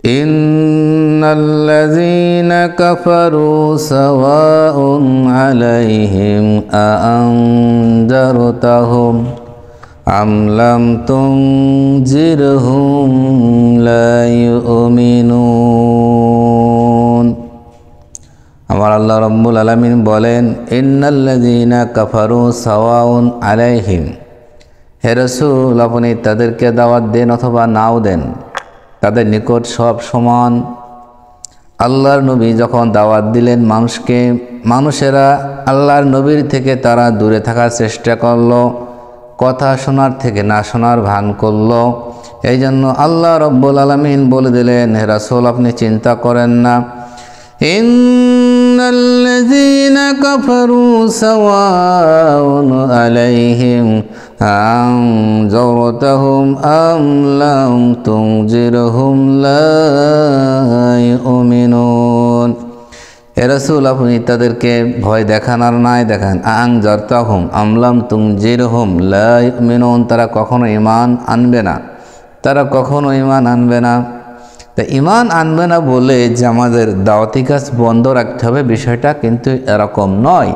ইন্নাল্লাযীনা কাফারু সাওয়াউন আলাইহিম আআনযারতাহুম আম লাম তুনজিরহুম লা ইউমিনুন। আমার আল্লাহ রাব্বুল আলামিন বলেন, ইন্নাল্লাযীনা কাফারু সাওয়াউন আলাইহিম, হে রাসূল আপনি তাদেরকে দাওয়াত দেন অথবা নাও দেন, তাদের নিকট সব সমান। আল্লাহর নবী যখন দাওয়াত দিলেন মানুষকে, মানুষেরা আল্লাহর নবীর থেকে তারা দূরে থাকার চেষ্টা করলো, কথা শোনার থেকে না শোনার ভান করলো। এই জন্য আল্লাহ রাব্বুল আলামিন বলে দিলেন, হে রাসূল আপনি চিন্তা করেন না, ইন্নাল্লাযীনা কাফারু সাওয়াউন আলাইহিম আনযারতাহুম আম লাম তুনজিরহুম লা ইউমিনুন। হে রাসূল আপনি তাদেরকে ভয় দেখান আর নাই দেখান, আনযারতাহুম আম লাম তুনজিরহুম লা ইউমিনুন, তারা কখনো ঈমান আনবে না, তারা কখনো ঈমান আনবে না। তা ঈমান আনবে না বলে যে আমাদের দাওয়াতি কাজ বন্ধ রাখতে হবে, বিষয়টা কিন্তু এরকম নয়।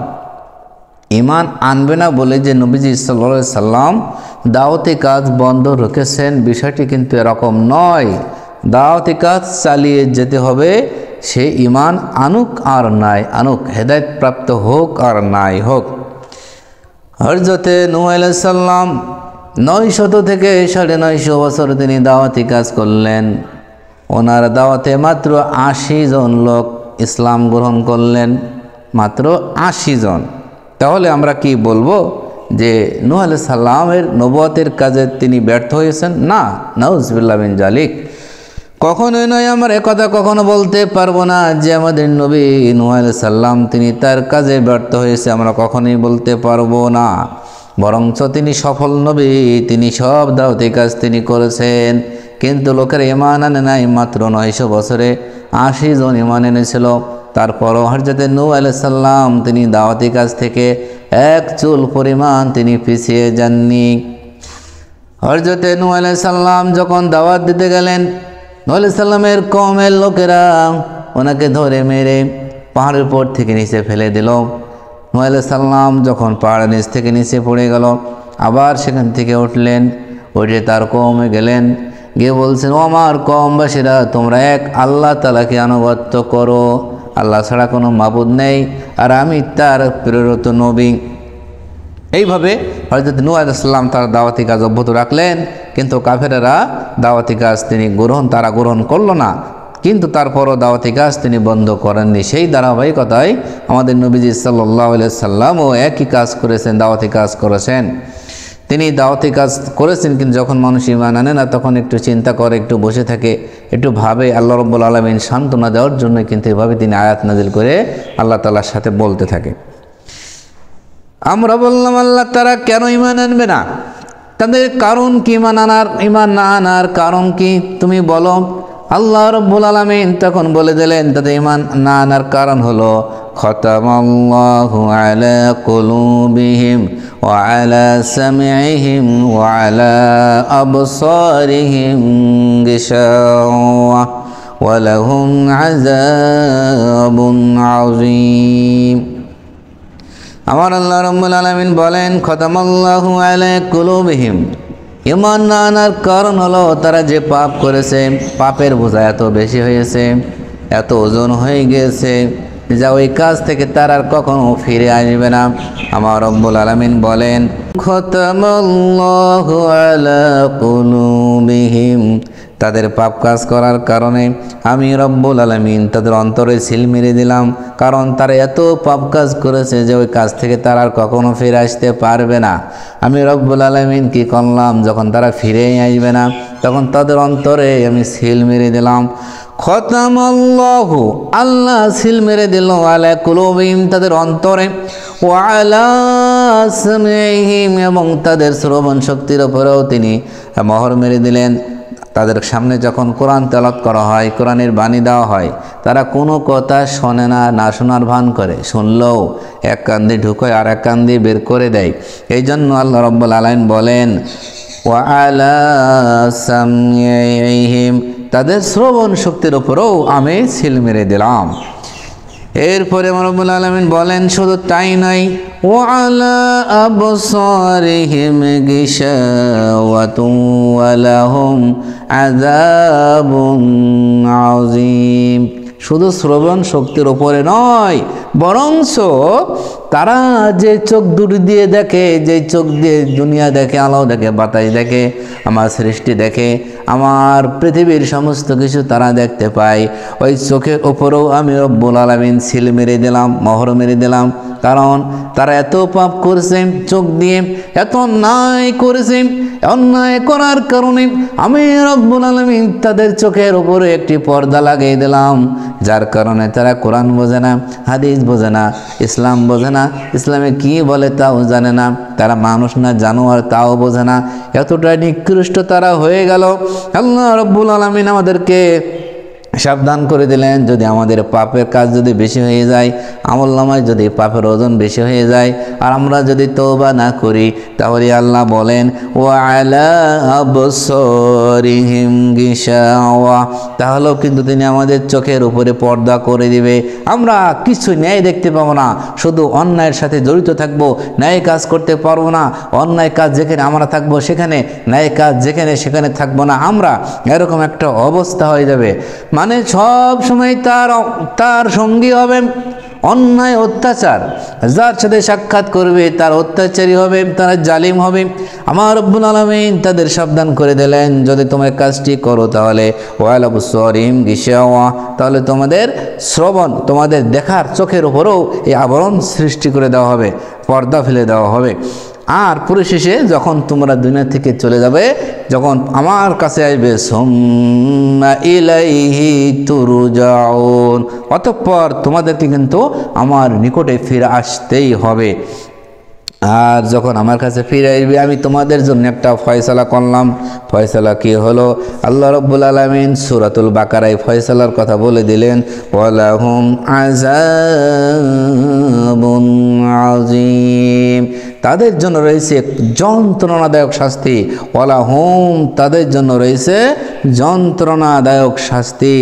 ঈমান আনবে না বলে যে নবীজি সাল্লাল্লাহু আলাইহি সাল্লাম দাওয়াতি কাজ বন্ধ রেখেছেন, বিষয়টি কিন্তু এরকম নয়। দাওয়াতি কাজ চালিয়ে যেতে হবে, সে ঈমান আনুক আর নাই আনুক, হেদায়েত প্রাপ্ত হোক আর নাই হোক। হযরতে নূহ আলাইহিস সালাম 900 থেকে 950 বছর তিনি দাওয়াতি কাজ করলেন। ওনার দাওয়াতে মাত্র 80 জন লোক ইসলাম গ্রহণ করলেন, মাত্র 80 জন। তাহলে আমরা কি বলবো যে নূহ আলাইহিস সালামের নবুয়তের কাজে তিনি ব্যর্থ হয়েছেন? না, নাউজুবিল্লাহ মিন জালিক, কখনোই নয়। আমরা একথা কখনো বলতে পারবো না যে আমাদের নবী নূহ আলাইহিস সালাম তিনি তার কাজে ব্যর্থ হয়েছে, আমরা কখনোই বলতে পারবো না। বরঞ্চ তিনি সফল নবী, তিনি সব দাওয়াতি কাজ তিনি করেছেন, কিন্তু লোকের ঈমান আনে নাই। মাত্র 900 বছরে 80 জন ঈমান এনেছিল। তারপরও হযরতে নূহ আলাইহিস সালাম তিনি দাওয়াতি কাজ থেকে এক চুল পরিমাণ তিনি পিছিয়ে যাননি। হযরতে নূহ আলাইহিস সালাম যখন দাওয়াত দিতে গেলেন, নূহ আলাইহিস সালামের কওমের লোকেরা ওনাকে ধরে মেরে পাহাড়ের উপর থেকে নিচে ফেলে দিল। নূহ আলাইহিস সালাম যখন পাহাড়ের নিচ থেকে নিচে পড়ে গেল, আবার সেখান থেকে উঠলেন, উঠে তার কওমে গেলেন, গিয়ে বলছেন, ও আমার কওমবাসীরা, তোমরা এক আল্লাহ তাআলাকে আনুগত্য করো, আল্লাহ ছাড়া কোনো মাবুদ নেই, আর আমি তার প্রেরিত নবী। এইভাবে হযরত নূহ আলাইহিস সালাম তার দাওয়াতি কাজ অব্যাহত রাখলেন, কিন্তু কাফেরেরা দাওয়াতি কাজ তিনি গ্রহণ করলো না। কিন্তু তারপরও দাওয়াতি কাজ তিনি বন্ধ করেননি। সেই ধারাবাহিকতায় আমাদের নবীজি সাল্লাল্লাহু আলাইহি সাল্লামও একই কাজ করেছেন, দাওয়াতি কাজ করেছেন। তিনি দাওয়াতি কাজ করেছেন, কিন্তু যখন মানুষ ঈমান আনে না তখন একটু চিন্তা করে, একটু বসে থাকে, একটু ভাবে। আল্লাহ রাব্বুল আলামিন সান্ত্বনা দেওয়ার জন্য কিন্তু এভাবে তিনি আয়াত নাজিল করে আল্লাহ তাআলার সাথে বলতে থাকে। আমরা বললাম, আল্লাহ তারা কেন ঈমান আনবে না? তাদের কারণ কি? ঈমান না আনার কারণ কি তুমি বলো। আল্লাহ রাব্বুল আলামিন তখন বলে দিলেন তাদের ঈমান না আনার কারণ হলো, খতামাল্লাহু আলা কুলুবিহিম ওয়া আলা সামিইহিম ওয়া আলা আবসারিহিম গিশাওয়া ওয়া লাহুম আযাবুন আযীম। আমার আল্লাহ রাব্বুল আলামিন বলেন, খতামাল্লাহু আলা কুলুবিহিম, ঈমান না আনার কারণ হলো তারা যে পাপ করেছে, পাপের বোঝা এত বেশি হয়েছে, এত ওজন হয়ে গিয়েছে, যা ওই কাজ থেকে তারা আর কখনো ফিরে আসবে না। আমার রব্বুল আলামিন বলেন, খতামাল্লাহু আলা কুলুবিহিম, তাদের পাপ কাজ করার কারণে আমি রব্বুল আলামিন তাদের অন্তরে সিল মেরে দিলাম, কারণ তারা এত পাপ কাজ করেছে যে ওই কাজ থেকে তারা আর কখনো ফিরে আসতে পারবে না। আমি রব্বুল আলামিন কি করলাম, যখন তারা ফিরেই আসবে না তখন তাদের অন্তরে আমি সিল মেরে দিলাম। খতামাল্লাহু, আল্লাহ সিল মেরে দিল, আলা কুলুবিহিম, তাদের অন্তরে, ওয়া আলা সামিইহিম, এবং তাদের শ্রবণ শক্তির উপরেও তিনি মোহর মেরে দিলেন। তাদের সামনে যখন কোরআন তেলাওয়াত করা হয়, কোরআনের বাণী দেওয়া হয়, তারা কোনো কথা শোনে না, না শোনার ভান করে, শুনলেও এক কান দিয়ে ঢুকায় আর এক কান দিয়ে বের করে দেয়। এই জন্য আল্লাহ রাব্বুল আলামিন বলেন, ওয়া আলা সামিইহিম, তাদের শ্রবণ শক্তির উপরেও আমি সিল মেরে দিলাম। এরপরে রব্বুল আলামিন বলেন শুধু তাই নয়, ওয়ালা আবসারিহিম গিশাওয়াতুন ওয়া লাহুম আযাবুন আযীম। শুধু শ্রবণ শক্তির উপরে নয়, বরঞ্চ তারা যে চোখ দুটি দিয়ে দেখে, যে চোখ দিয়ে দুনিয়া দেখে, আলো দেখে, বাতাস দেখে, আমার সৃষ্টি দেখে, আমার পৃথিবীর সমস্ত কিছু তারা দেখতে পায়, ওই চোখের ওপরেও আমি রব্বুল আলামিন সিল মেরে দিলাম, মোহর মেরে দিলাম। কারণ তারা এত পাপ করেছে, চোখ দিয়ে এত অন্যায় করেছে, অন্যায় করার কারণে আমি রব্বুল আলামিন তাদের চোখের উপরে একটি পর্দা লাগিয়ে দিলাম, যার কারণে তারা কোরআন বোঝে না, হাদিস বোঝে না, ইসলাম বোঝে না, ইসলামে কি বলে তাও জানে না, তারা মানুষ না জানোয়ার তাও বোঝে না, এতটা নিকৃষ্ট তারা হয়ে গেল। আল্লাহ রব্বুল আলামিন আমাদেরকে সাবধান করে দিলেন, যদি আমাদের পাপের কাজ যদি বেশি হয়ে যায়, আমলনামায় যদি পাপের ওজন বেশি হয়ে যায়, আর আমরা যদি তওবা না করি, তাহলে আল্লাহ বলেন ওয়ালা আবসারিহিম গিশাওয়া, তাহলেও কিন্তু তিনি আমাদের চোখের উপরে পর্দা করে দিবে। আমরা কিছু ন্যায় দেখতে পাবো না, শুধু অন্যায়ের সাথে জড়িত থাকবো, ন্যায় কাজ করতে পারবো না। অন্যায় কাজ যেখানে আমরা থাকবো সেখানে, ন্যায় কাজ যেখানে সেখানে থাকবো না আমরা, এরকম একটা অবস্থা হয়ে যাবে। মানে সব সময় তার সঙ্গী হবে অন্যায়, অত্যাচার। যার সাথে সাক্ষাৎ করবে তার অত্যাচারী হবে, তারা জালিম হবে। আমার রব্বুল আলামিন তাদের সাবধান করে দিলেন, যদি তোমার কাজটি করো তাহলে ওয়ালা আবসারিহিম গিশাওয়া, তাহলে তোমাদের শ্রবণ, তোমাদের দেখার চোখের উপরেও এই আবরণ সৃষ্টি করে দেওয়া হবে, পর্দা ফেলে দেওয়া হবে। আর পরিশেষে যখন তোমরা দুনিয়া থেকে চলে যাবে, যখন আমার কাছে আসবে, সুম্মা ইলাইহি তুরজাউন, অতঃপর তোমাদেরকে কিন্তু আমার নিকটে ফিরে আসতেই হবে। আর যখন আমার কাছে ফিরে আসবে, আমি তোমাদের জন্য একটা ফয়সালা করলাম। ফয়সালা কি হলো? আল্লাহ রাব্বুল আলামিন সূরাতুল বাকারায় ফয়সালার কথা বলে দিলেন, ওয়ালাহুম আযাবুন আযীম, তাদের জন্য রয়েছে যন্ত্রণাদায়ক শাস্তি। ওয়ালাহুম, তাদের জন্য রয়েছে যন্ত্রণাদায়ক শাস্তি,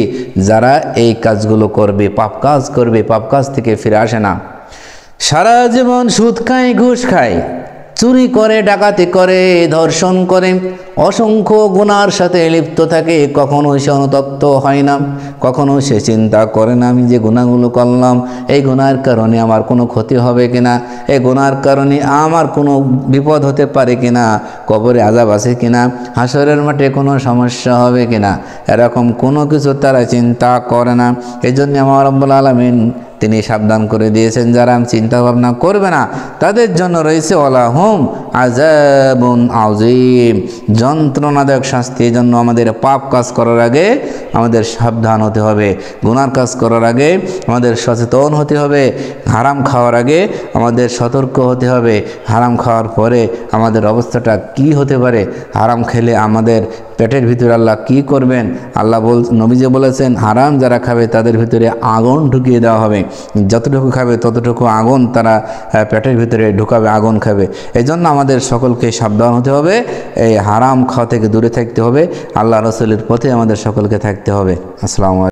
যারা এই কাজগুলো করবে, পাপ কাজ করবে, পাপ কাজ থেকে ফিরে আসে না। সারা জীবন সুদ খায়, ঘুষ খায়, চুরি করে, ডাকাতি করে, ধর্ষণ করে, অসংখ্য গুনার সাথে লিপ্ত থাকে, কখনো সে অনুতপ্ত হয় না, কখনো সে চিন্তা করে না আমি যে গুনাহগুলো করলাম, এই গুনার কারণে আমার কোনো ক্ষতি হবে কিনা, এই গুনার কারণে আমার কোনো বিপদ হতে পারে কিনা, কবরে আযাব আছে কিনা, হাসরের মাঠে কোনো সমস্যা হবে কিনা, এরকম কোনো কিছু তারা চিন্তা করে না। এই জন্য আমার রব্বুল আলামিন তিনি সাবধান করে দিয়েছেন, যারা চিন্তা ভাবনা করবে না তাদের জন্য রয়েছে ওয়ালাহুম আযাবুন আযীম, যন্ত্রণাদায়ক শাস্তি। এই জন্য আমাদের পাপ কাজ করার আগে আমাদের সাবধান হতে হবে, গুনার কাজ করার আগে আমাদের সচেতন হতে হবে, হারাম খাওয়ার আগে আমাদের সতর্ক হতে হবে, হারাম খাওয়ার পরে আমাদের অবস্থাটা কি হতে পারে, হারাম খেলে আমাদের পেটের ভিতরে আল্লাহ কি করবেন। আল্লাহ নবীজি বলেছেন, হারাম যারা খাবে তাদের ভিতরে আগুন ঢুকিয়ে দেওয়া হবে, যতটুকু খাবে ততটুকু আগুন তারা পেটের ভিতরে ঢুকাবে, আগুন খাবে। এই জন্য আমাদের সকলকে সাবধান হতে হবে, এই হারাম খাওয়া থেকে দূরে থাকতে হবে, আল্লাহ রাসূলের পথে আমাদের সকলকে থাকতে হবে। আসসালামু আলাইকুম।